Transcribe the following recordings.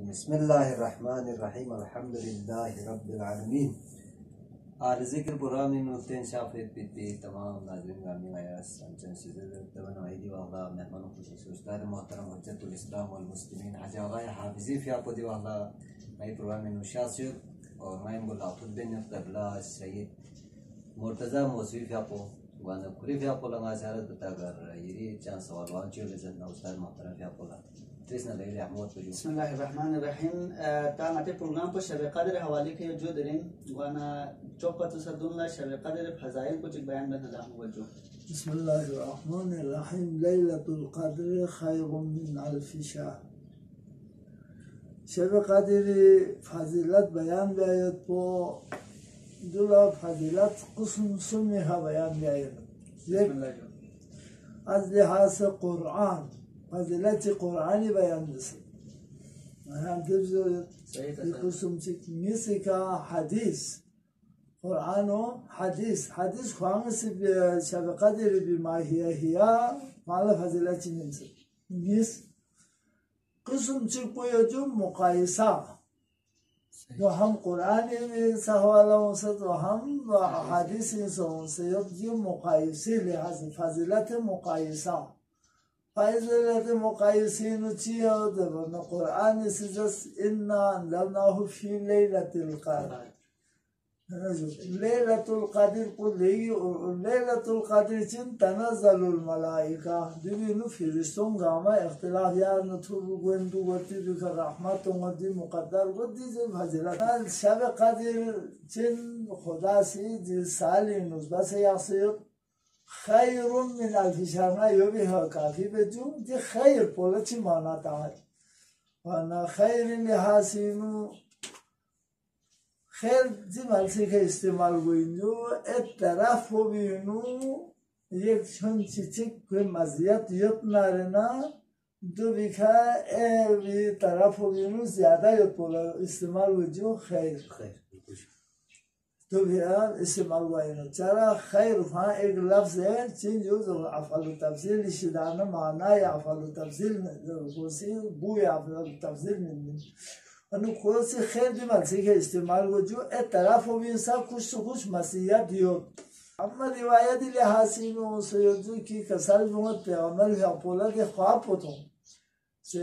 बिस्मिल्लाहिर्रहमानिर्रहीम अल्हम्दुलिल्लाहि रब्बिल आलमीन। आज जिक्र पुरानी नुक्तें शाफित पिती तमाम नाज़रीन गामी आया संचन सिजल तवन आईदी वाला मेहमान खुशी उस्ताद मोहतरम हज्जतुल इस्लाम वल मुस्लिमीन हजागा हाफिज़ी फ़ियापदी वाला मैं पुरानी नुशासिर और मैं मुलाक़त बिन तबला सैयद मुर्तज़ा मौसवी फ़ियापो वाना खुरी फ़ियापो लंगा सारा ततागर ये चांस सवाल वांचियो लेज़त ना उस्ताद मोहतरम फ़ियापो ला बिस्मिल्लाहिर्रहमानिर्रहीम। तांगाते प्रोग्राम पर शब कदर हवाले के जो दरिन वाना चौकत सदुल्ला शब कदर फजाइल कुछ बयान बना रहा हूँ जो बिस्मिल्लाहिर्रहमानिर्रहीम। लैलतुल क़द्र खैरुम मिन अल्फ़ि शहर। शब कदर फजीलत बयान गया तो दुला फजीलत कुसुम सुन्नी हा बयान गया आज लिहाज से कुरान फजीलत कुरानी बयान दसे हम तबजो कुसुम मिसिका हदीस कुरान और हदीस हदीस ख्वांग से शब कदर बिमा हिया माला फजीलत मिस मिस कुसुम कोई जो मुकायसा तो हम कुरान में सवालों से तो हम हदीस से जो मुकायसे लिहाज फजीलत मुकायसा فإذا مقايسين تيا دبنا القرآن سجس إنا أنزلناه في ليلة القدر. ليلة القدر قل ليلة القدر تنزل الملائكة دبنا في رسوم غاما اختلاف يار نتوب قندو قتي بك الرحمة ودي مقدر ودي زي فضيلة شب قدر تن خدا سي دي سالي نزبة سياسير خير من ألف شهر يبيها كافي بجوم دي خير بولتي مانا تعال وانا خير لحاسينو خير دي مالسي كي استعمال بينو الطرف بينو يك شن چيچك كوي مزيات يتنارنا دو بيكا بي طرف بينو زيادة يتبولا استعمال بجو خير तो यार इससे मालूम है ना चला खैर वहाँ एक लफ्ज़ है चीज़ जो अफ़अलु तफ़सील इश्तिदाना माना या अफ़अलु तफ़सील कोसी बू या अफ़अलु तफ़सील नहीं अनु कोसी खैर भी मल्सी के इस्तेमाल को जो एक तरफ हो भी इंसान कुछ मसीहा दियो अम्मा रिवायत लिहासिनो से जो कि कसर जुमत पैगंबर या पोला के ख्वाब होतो से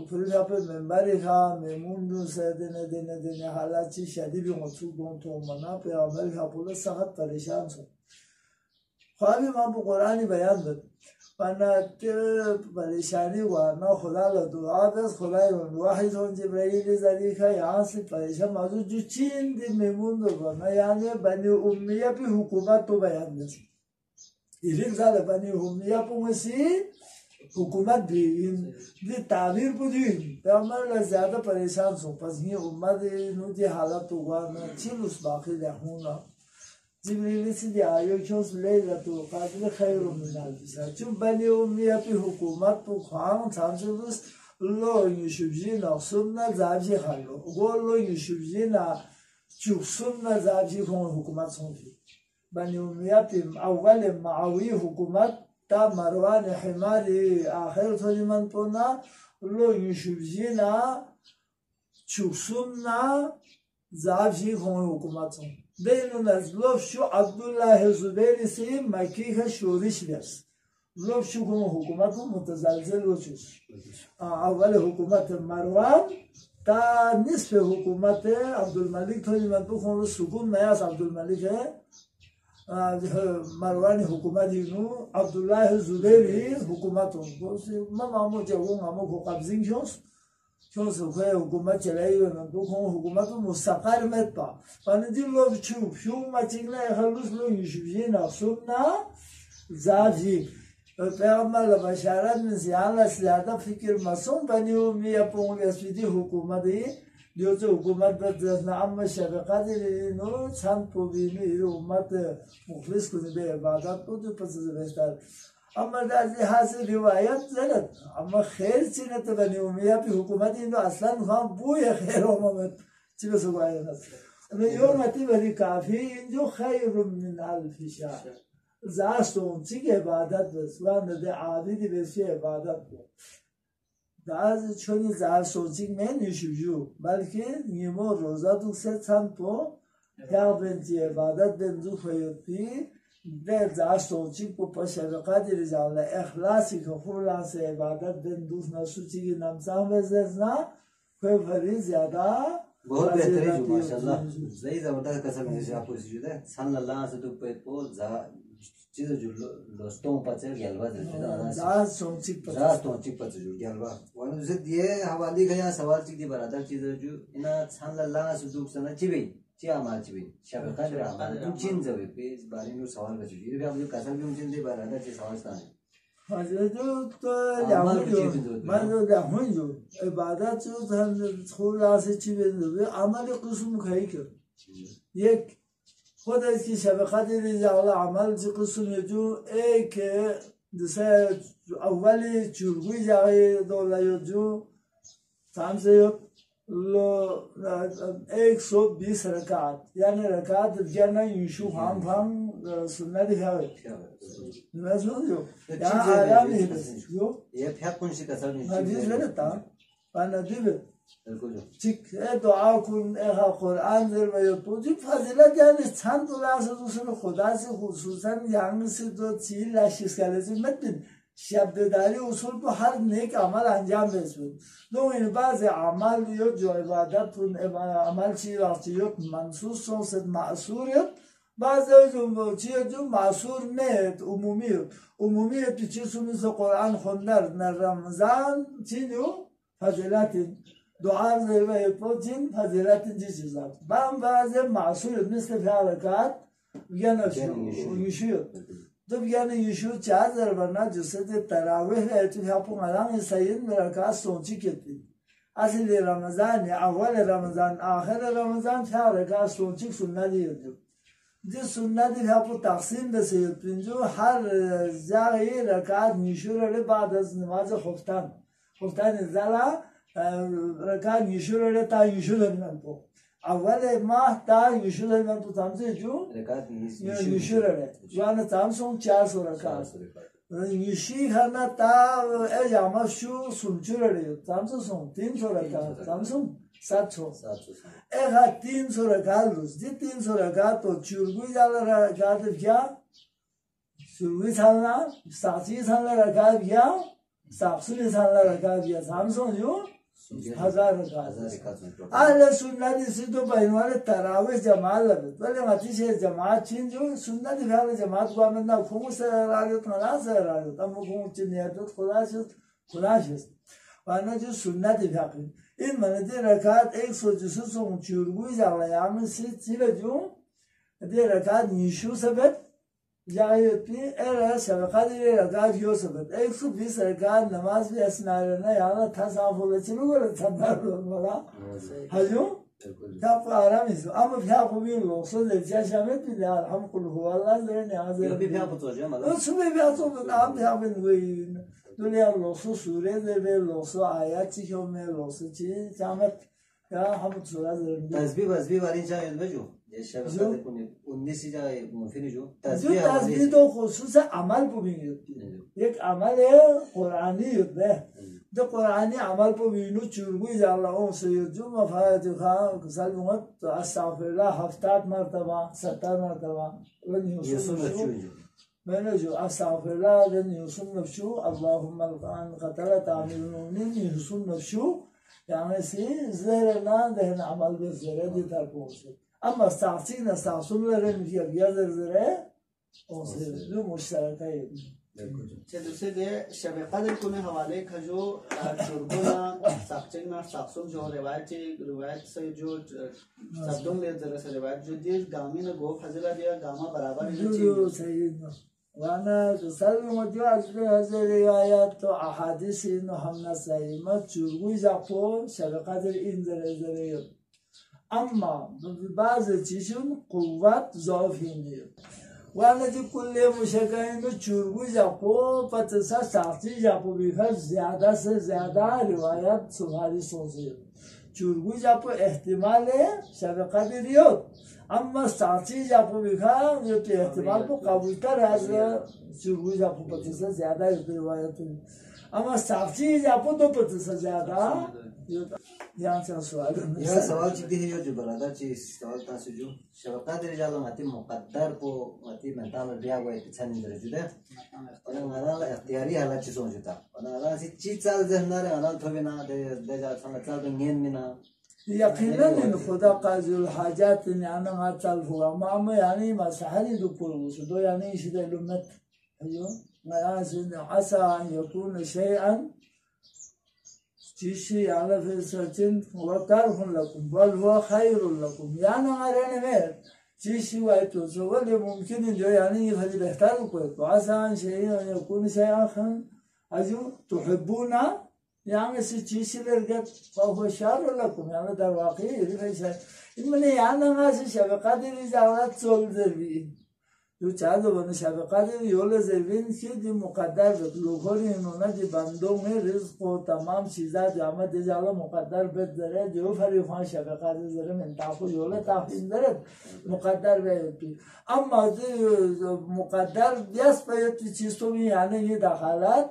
फिर यहाँ पे मेंबर था मेमून से देने हालात ची शादी भी मौजूद हों तो मना पे अमल यहाँ पूरा सख्त परेशान सो ख्वाबी माँ को कुरानी बयान बत पन्ना ते परेशानी हुआ ना खुदा ला दुआ बस खुदा ही वाहिद हों जिब्राइल ज़री का यहाँ से परेशान मौजूद जो चीन दिन मेमून तो बना यानी बनी उम्मिया पे हुकूमत तो बयान बत इलिक ज़ाले बनी उम्मिया पुंगसी हुकूमत भी ये ताबीर को दी पैगंबर ला ज़्यादा परेशान सो पस ये उम्मत नुजी हालत हुआ ना चिल उस बाकी रहूँगा जिब्रील से दिया आयो क्यों सुले जातो काबिल खैर मिनाल बिसा चुप बने उम्मिया पे हुकूमत तो खाम सांसुस लो युशुबजी ना सुन्ना जाजी खालो वो लो युशुबजी ना चुप सुन्ना जाजी कौन हुकूमत सोंगी बने उम्मिया पे अव्वल मावी हुकूमत تا مروان حماری آخر تولیمان پونا لو یوشوبجینا چوکسومنا زابجی خون حکومتون بینو نزلوف شو عبدالله زبیری سی مکیه شورش بیرس لوف شو خون حکومتون متزلزل و چوش اول حکومت مروان تا نصف حکومت عبدالملک تولیمان پو خون رو سکون نیاز عبدالملک ہے مروان حکومت اینو عبدالله زبیری حکومت اون ما مامو جوون مامو کو قبضین شونس که حکومت چلایی و من دو کن حکومت مستقر مت با پنی دی لوب چوب شو مچینه خلوص لو یشویی نقصون نا زاجی پیغمبر بشارت من زیان زیاده فکر مسون پنی و میا پونگ اسپیدی حکومتی دیوچه حکومت بر نام شب قدر اینو چند پوبینو ایرو امت مخلص کنی به عبادت بود پس بهتر اما در حاصل روایت زند اما خیر چی نتبنی امیا پی حکومت اینو اصلا هم بوی خیر اومد چی بسو باید است یومتی بری کافی اینجو خیر من الف شهر زاستون چی عبادت بس وان ده عابدی بسی عبادت بود दाज छोनी जार सोचिंग में निशुजू बल्कि निमो रोजा दुख से संतो क्या बेंची इबादत बेंजू फयोती दे जार सोचिंग को पशे कादिर जावला इखलासी को खुला से इबादत बेंजू न सूची की नमसा में ज़ना कोई भरी ज़्यादा बहुत बेहतरीन जो माशाल्लाह सही जबरदस्त कसम है आपको सुजुदा सल्लल्लाहु अलैहि वसल्लम पे पोल जा चीज जो लोस्टों पचर गलवा दाज सोचिंग पचर जो गलवा वन से दिए हवाली गया सवाल चीज दी बराबर चीज जो इना सल्लल्लाहु अलैहि वसल्लम सना चिबे ची अमाल चिबे शबका दर अमाल तुम चिन जबे पे इस बारे में सवाल कर चुकी है आप जो कसम भी चिन दे बराबर चीज सवाल था हजरत तो लाहुजो मानो लाहुजो इबादत जो हम थोड़ा से चिबे अमल कुसुम खाई के ये खुदा की शबका दे जावला अमल जो कुसुम जो एक जैसे अव्वली चुरगुई जाए दोला जो सामसे लो 120 रकात यानी रकात ज्ञान यीशु हम सुन्नत दिखावे मैं समझो यहाँ आराम है जो ये फेक कौन सी कसर नहीं हदीस में था पाना दिवे बिल्कुल जो ठीक है दुआ कुन एहा कुरान दर में तो जी फजीलत यानी छान तो लासे दूसरे खुदा से खुसूसन यहाँ से तो चीज लाशिश करे से मत शब्ददारी उसूल को हर नेक अमल अंजाम दे इसमें तो इन बाज़ अमल यो जो इबादत अमल चीज़ मंसूस से मासूर है बाज़ जो चीज़ जो मासूर में उमूमी पीछे सुने से कुरान खुंदर न रमज़ान चीज़ों फजीलत दुआ ज़रूर है पोचिन फजीलत चीज़ बाम बाज़ मासूर मिस्ल फ़ियालकात यानी यीशु जब यानी यीशु 4000 बना जिससे ते तरावीह है तो यहाँ पर मलांग सैयद मेरा का सोची कितनी असली रमज़ान या अव्वल रमज़ान आखिर रमज़ान क्या रखा सोची सुनना दिया जो जिस सुनना दी यहाँ पर तक़सीम दे जो हर जाए रकात निशुर ले बाद अज़ नमाज खुफ्तान ज़ला रकात निशुर ले ता निशुर ले तो अव्वल माह ता यीशु ने तो तामसे जो रकात यीशु रे जान तामसों 400 रकात यीशु खाना ता ए जामशु सुनचु रे तामसों 300 रकात तामसों 700 ए हा 300 रकात जी 300 रकात तो चुरगुई जाला रकात क्या चुरगुई सालना साची सालना रकात क्या साक्षी सालना रकात क्या तामसों जो 1000 रकात अहले सुन्नत से तो बहनवाले तरावीह जमात लगे पहले मती से जमात छिन जो सुन्नत वाले जमात को में ना खुम से राजत ना से राजत तम खुम चिन्ह तो खुलाश वाना जो सुन्नत वाले इन मनते रकात 100 सो चुरगुई जाला याम से चिले जो दे रकात निशु सबत जायती एरा शबका दे रकात यो सबत 120 रकात नमाज भी असनार ना याना था साफ हो चलो बोले थंदर वाला हजो तब आराम से अब क्या को भी लोग सो ले जा शामिल भी हम कुल हुआ अल्लाह ने न्याज भी क्या पता जो मतलब उसमें भी तो आप भी आप वही दुनिया लोग सो सूरज दे लोग सो आयत जो में लोग सो चीज शामिल या हम थोड़ा तस्बीह वाली चाहिए जो ये शब्द को 19 से जाए मुफिन जो तस्बीह तो खुसूस अमल को भी एक अमल है कुरानी है जो कुरानी अमल को भी नु चुरगुई जाला ओ से जो मफायत खा सलमत अस्तगफिरुल्लाह 70 मरतबा 70 मरतबा मैंने जो अस्तगफिरुल्लाह वन युसुम नफ्सु अल्लाहुम्मा अन qatala ta'minun युसुम नफ्सु यानी से जरना दहन अमल बे जरे दी तर पहुंचे अमा साफीना सासुम लरन की अबिया जरे ओ से जो मुश्तरक है दूसरे दे शब कदर को ने हवाले का जो चुरगुना साक्चना सासुम जो रिवायत से जो शब्दों ले जरा से रिवायत जो दिस गामी ने गो फजला दिया गामा बराबर जो सही वाना सल्लु मजवाज हज़र रिवायत तो अहादीस इन हमना सही मत चुरगुई जापो शब कदर इन जरे अम्मा बाज़ चीज़ों कुव्वत ज़ौफ़ ही नहीं वाला जो कुल्ले मुशक्क़त में चुरगुई जापो पतसा साथी जापो भी खर ज़्यादा से ज़्यादा रिवायत सुधारी सोचे चुरगुई जापो एहतिमाल है शब कदरियत अम्मा साथी जापो भी खर ये तो एहतिमाल को कबूतर है चुरगुई जापो पतसा ज़्यादा रिवायत اما سختی جاپو دو پتس زیاده यहाँ से सवाल यह सवाल चिट्ठी है जो बराबर चीज सवाल था जो शबका दे जाला मती मुकद्दर को मती मेंटल दिया हुआ है छन दे जुदे और नला इख्तियारी हालत चीजों जुता और नला सी चीज चल जहना रे अनल थोबे ना दे जा संग चल तो नींद में ना यकीनन इन खुदा काजुल हाजात यानी ما चल हुआ मामा यानी مسحري دو كلوس دو يعني ايش ده لمت ايوه ما لازم عسى ان يكون شيئا چیشی على في سرچن وطرف لكم بل هو خير لكم يعني غيرنا مير چیشی وایتو سوال ممکن جو يعني هذه بهتر کوي وعسى ان شيء يكون شيئا خن اجو تحبونا يعني چیشی لرگت فهو شر لكم يعني در واقع ليس إنما يعني ما شبكة دي جالات صول ذربي دو چادو بنا شبكة دي يول ذربين كي دي مقدر لوخوري إنونا دي بندو में رزق و تمام چیزا جامع دي جالا مقدر بد داره جو فريقان شبكة دي ذره من تاخو يول تاخين داره مقدر بيتي أما دي مقدر دياس بيتي چیزو بي يعني ये دخلات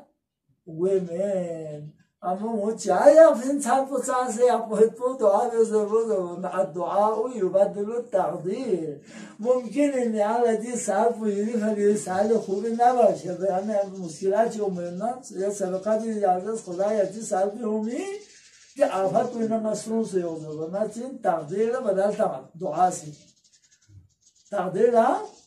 ومن اما مجایا فين صارفو ساسه يقول دعاء بزرود الدعاء يبدل التقدير ممكن ان على دي صارفو يريد يسال خوب نباشه يعني مشکلات عمرنا یا سبقات اجازه خدا یتی صارفی همی که آفت اینا مسئول سے ہوگا نا چین تقدیر بدلتا دعا سے تقدیر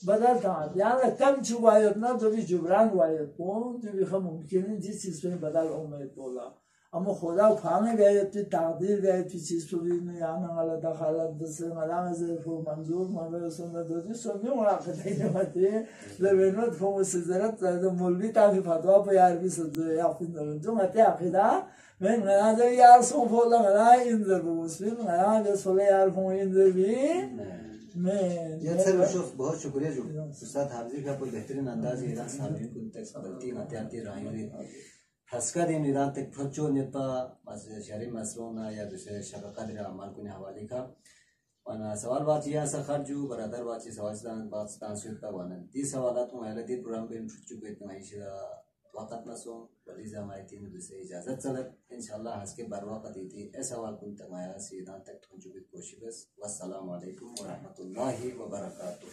بدلتا يعني كم شو وايد نا تبي جبران وايد كون تبي خم ممكن دي چیز पे بدل उम्मीद बोला اما خدا فهمه گاید تو تقدیر گاید تو چیز تو بینی یعنی حالا دخالت دسته ملام ظرف و منظور مبه سنت دادی سنی مراقبه نمتی لبنات فهم سزرت مولوی تافی فتوا پا یاربی سده یقین دارن تو متی عقیده من غنازه یارسون فولا غنا اینزر بوسفین غنا بسفولا یارفون اینزر بی ये सर बहुत शुक्रिया जो उस्ताद हाफिज का कोई बेहतरीन अंदाज ईरान साहब को तक गलती नाते रायूरी हस्का दिन ईरान तक फचो नेता शहरी मसलों या दूसरे शबका दिन अमाल को हवाले का वना सवाल बात या सखर जो बरादर बात पाकिस्तान से का वना दी सवालात को अहले दी प्रोग्राम पे फचो को इतना इशा वक्त नसो वली जमायती ने दूसरे इजाजत चलत इंशाल्लाह हस के बर वक्त थी ऐसा सवाल को तमाया से ईरान तक पहुंचने की कोशिश वस्सलाम वालेकुम व रहमतुल्लाहि व बरकातहू।